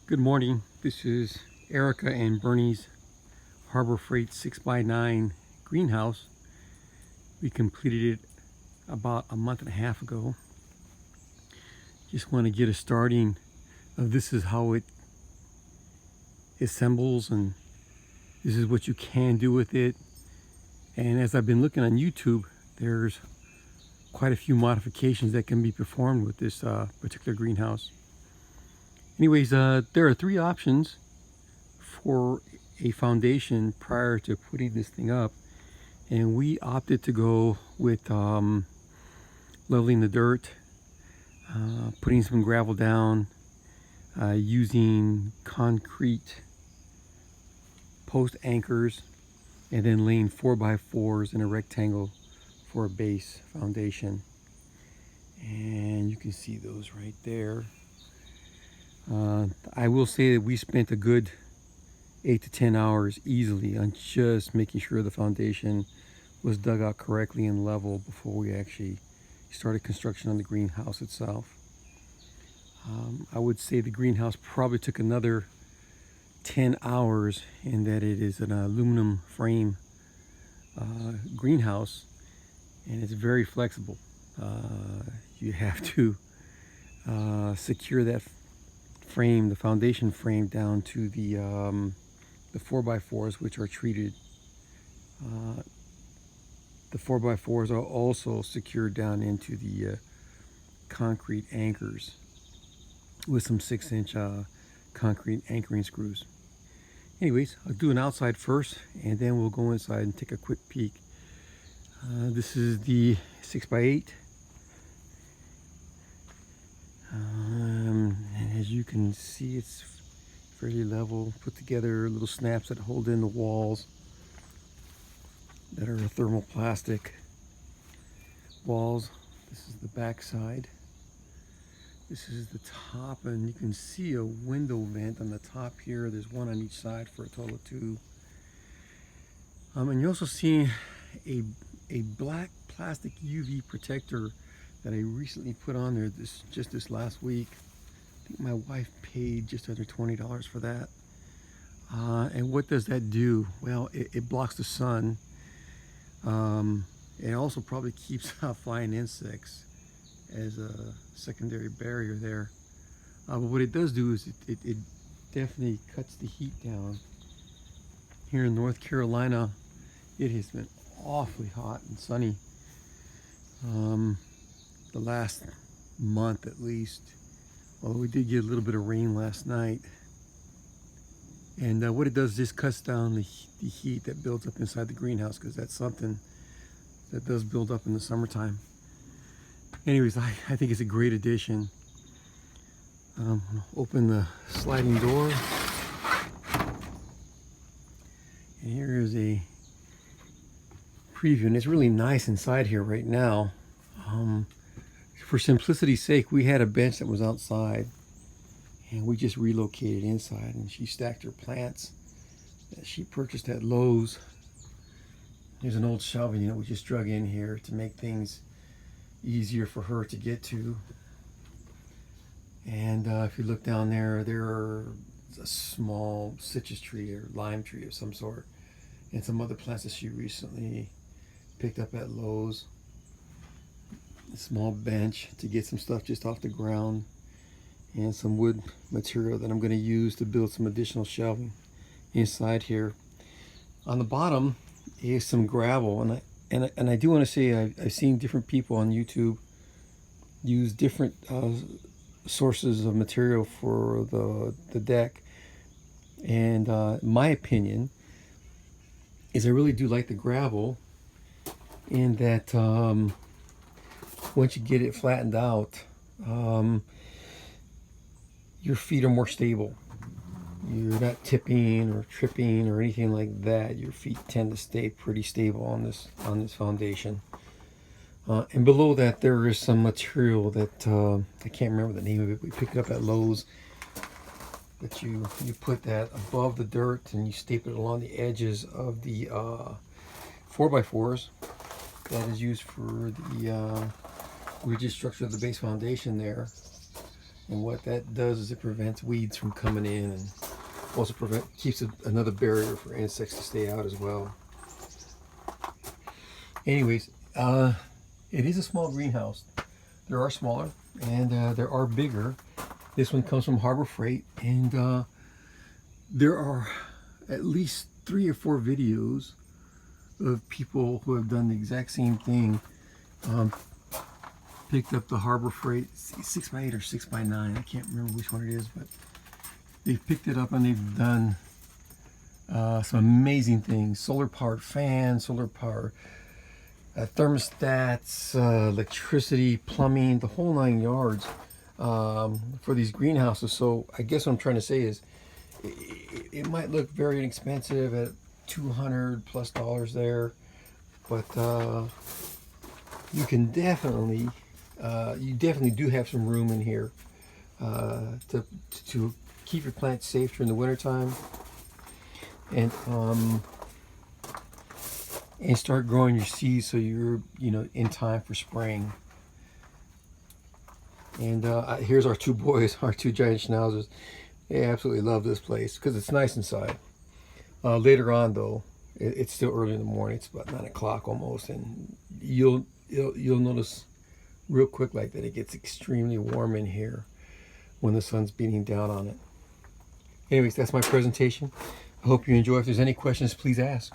Good morning. This is Erica and Bernie's Harbor Freight 6x9 greenhouse. We completed it about a month and a half ago. Just want to get a starting of this is how it assembles, and this is what you can do with it. And as I've been looking on YouTube, there's quite a few modifications that can be performed with this particular greenhouse. Anyways, there are three options for a foundation prior to putting this thing up, and we opted to go with leveling the dirt, putting some gravel down, using concrete post anchors, and then laying 4x4s in a rectangle for a base foundation. And you can see those right there. I will say that we spent a good 8 to 10 hours easily on just making sure the foundation was dug out correctly and level before we actually started construction on the greenhouse itself. I would say the greenhouse probably took another 10 hours, in that it is an aluminum frame greenhouse, and it's very flexible. You have to secure that frame, the foundation frame, down to the 4x4s, which are treated. The 4x4s are also secured down into the concrete anchors with some 6-inch concrete anchoring screws. Anyways, I'll do an outside first, and then we'll go inside and take a quick peek. This is the 6x8. And as you can see, it's fairly level, put together little snaps that hold in the walls that are thermoplastic walls. This is the back side. This is the top, and you can see a window vent on the top here. There's one on each side for a total of 2. And you also see a black plastic UV protector that I recently put on there just this last week. I think my wife paid just under $20 for that. And what does that do? Well, it blocks the sun. It also probably keeps out flying insects as a secondary barrier there. But what it does do is it definitely cuts the heat down. Here in North Carolina, it has been awfully hot and sunny. The last month at least, although we did get a little bit of rain last night. And what it does is just cuts down the heat that builds up inside the greenhouse, because that's something that does build up in the summertime. Anyways, I think it's a great addition. Open the sliding door, and here is a preview, and it's really nice inside here right now. For simplicity's sake, we had a bench that was outside, and we just relocated inside, and she stacked her plants that she purchased at Lowe's. There's an old shelving unit we just drug in here to make things easier for her to get to. And if you look down there, there's a small citrus tree or lime tree of some sort, and some other plants that she recently picked up at Lowe's. A small bench to get some stuff just off the ground, and some wood material that I'm going to use to build some additional shelving inside here. On the bottom is some gravel, and I do want to say I've seen different people on YouTube use different sources of material for the deck, and my opinion is I really do like the gravel, in that once you get it flattened out, your feet are more stable. You're not tipping or tripping or anything like that. Your feet tend to stay pretty stable on this foundation. And below that, there is some material that I can't remember the name of it. We picked it up at Lowe's. But you put that above the dirt, and you staple it along the edges of the 4x4s. That is used for the rigid structure of the base foundation there. And what that does is it prevents weeds from coming in, and also keeps another barrier for insects to stay out as well. Anyways, it is a small greenhouse. There are smaller and there are bigger. This one comes from Harbor Freight, and there are at least 3 or 4 videos of people who have done the exact same thing. Picked up the Harbor Freight 6x8 or 6x9. I can't remember which one it is, but they've picked it up and they've done some amazing things. Solar powered fans, solar powered thermostats, electricity, plumbing, the whole 9 yards for these greenhouses. So I guess what I'm trying to say is it might look very inexpensive at $200+ there, but you can definitely you definitely do have some room in here to keep your plants safe during the wintertime, and start growing your seeds so you're in time for spring. And here's our 2 boys, our 2 giant schnauzers. They absolutely love this place because it's nice inside. Later on though, it's still early in the morning. It's about 9 o'clock almost, and you'll notice real quick like that it gets extremely warm in here when the sun's beating down on it. Anyways, that's my presentation. I hope you enjoy. If there's any questions, please ask.